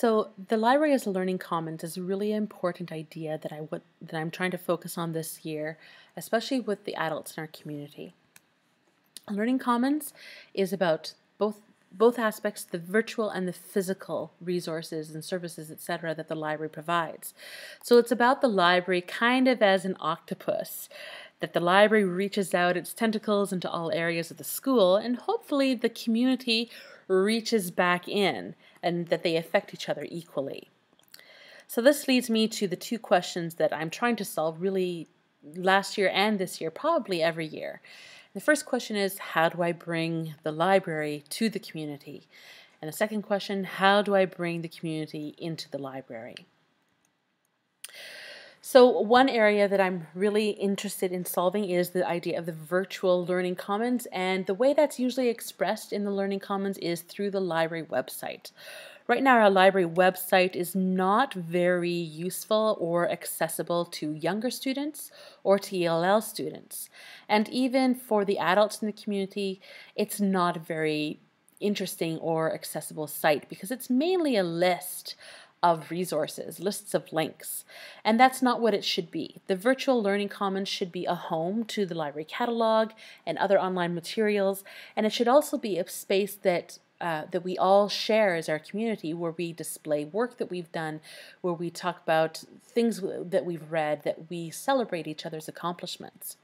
So the library as a learning commons is a really important idea that I'm trying to focus on this year, especially with the adults in our community. Learning commons is about both aspects, the virtual and the physical resources and services, etc., that the library provides. So it's about the library kind of as an octopus, that the library reaches out its tentacles into all areas of the school, and hopefully the community reaches back in, and that they affect each other equally. So this leads me to the two questions that I'm trying to solve really last year and this year, probably every year. The first question is, how do I bring the library to the community? And the second question, how do I bring the community into the library? So one area that I'm really interested in solving is the idea of the virtual learning commons, and the way that's usually expressed in the learning commons is through the library website. Right now our library website is not very useful or accessible to younger students or to ELL students. And even for the adults in the community, it's not a very interesting or accessible site because it's mainly a list of resources, lists of links. And that's not what it should be. The virtual learning commons should be a home to the library catalog and other online materials, and it should also be a space that we all share as our community, where we display work that we've done, where we talk about things that we've read, that we celebrate each other's accomplishments.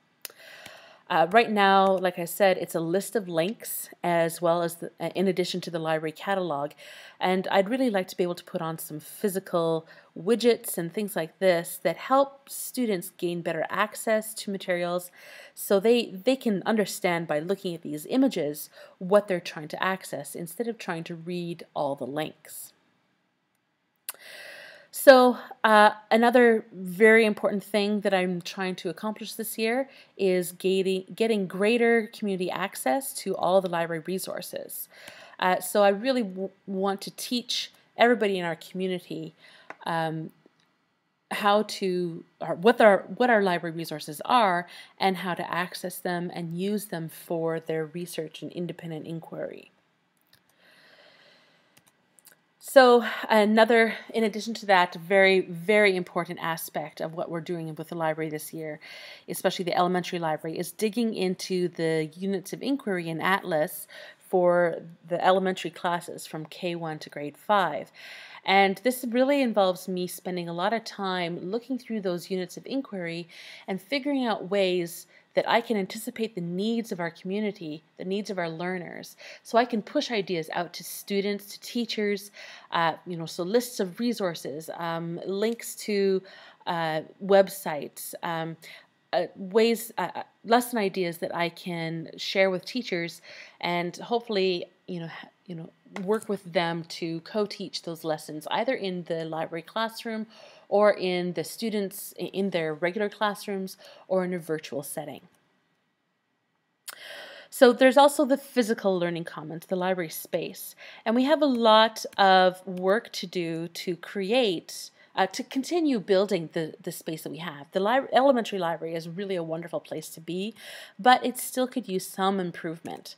Right now, like I said, it's a list of links as well as in addition to the library catalog, and I'd really like to be able to put on some physical widgets and things like this that help students gain better access to materials so they can understand by looking at these images what they're trying to access instead of trying to read all the links. So another very important thing that I'm trying to accomplish this year is getting greater community access to all the library resources. So I really want to teach everybody in our community what our library resources are and how to access them and use them for their research and independent inquiry. So in addition to that, very, very important aspect of what we're doing with the library this year, especially the elementary library, is digging into the units of inquiry in Atlas for the elementary classes from K1 to grade 5. And this really involves me spending a lot of time looking through those units of inquiry and figuring out ways that I can anticipate the needs of our community, the needs of our learners, so I can push ideas out to students, to teachers, so lists of resources, links to websites, lesson ideas that I can share with teachers, and hopefully, work with them to co-teach those lessons either in the library classroom or in the students in their regular classrooms or in a virtual setting. So there's also the physical learning commons, the library space, and we have a lot of work to do to create to continue building the space that we have. The elementary library is really a wonderful place to be, but it still could use some improvement.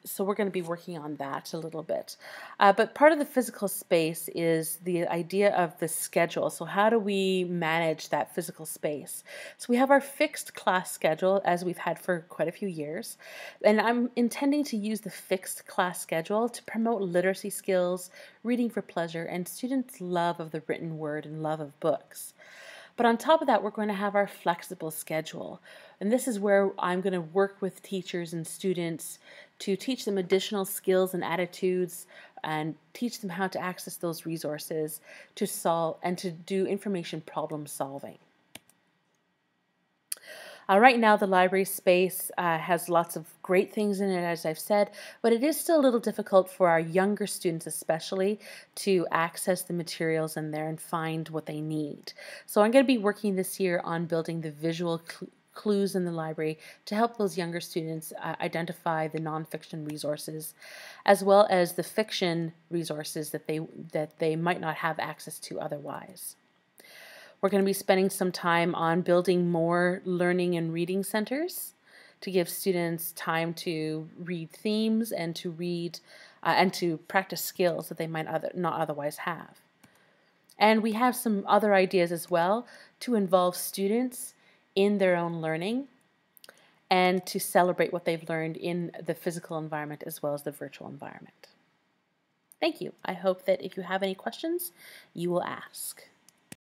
So we're going to be working on that a little bit. But part of the physical space is the idea of the schedule. So how do we manage that physical space? So we have our fixed class schedule, as we've had for quite a few years. And I'm intending to use the fixed class schedule to promote literacy skills, reading for pleasure, and students' love of the written word and love of books. But on top of that, we're going to have our flexible schedule. And this is where I'm going to work with teachers and students to teach them additional skills and attitudes and teach them how to access those resources to solve and to do information problem solving. Right now, the library space has lots of great things in it, as I've said, but it is still a little difficult for our younger students especially to access the materials in there and find what they need. So I'm going to be working this year on building the visual clues in the library to help those younger students identify the nonfiction resources, as well as the fiction resources that they might not have access to otherwise. We're going to be spending some time on building more learning and reading centers to give students time to read themes and to read and to practice skills that they might not otherwise have. And we have some other ideas as well to involve students in their own learning and to celebrate what they've learned in the physical environment as well as the virtual environment. Thank you. I hope that if you have any questions, you will ask.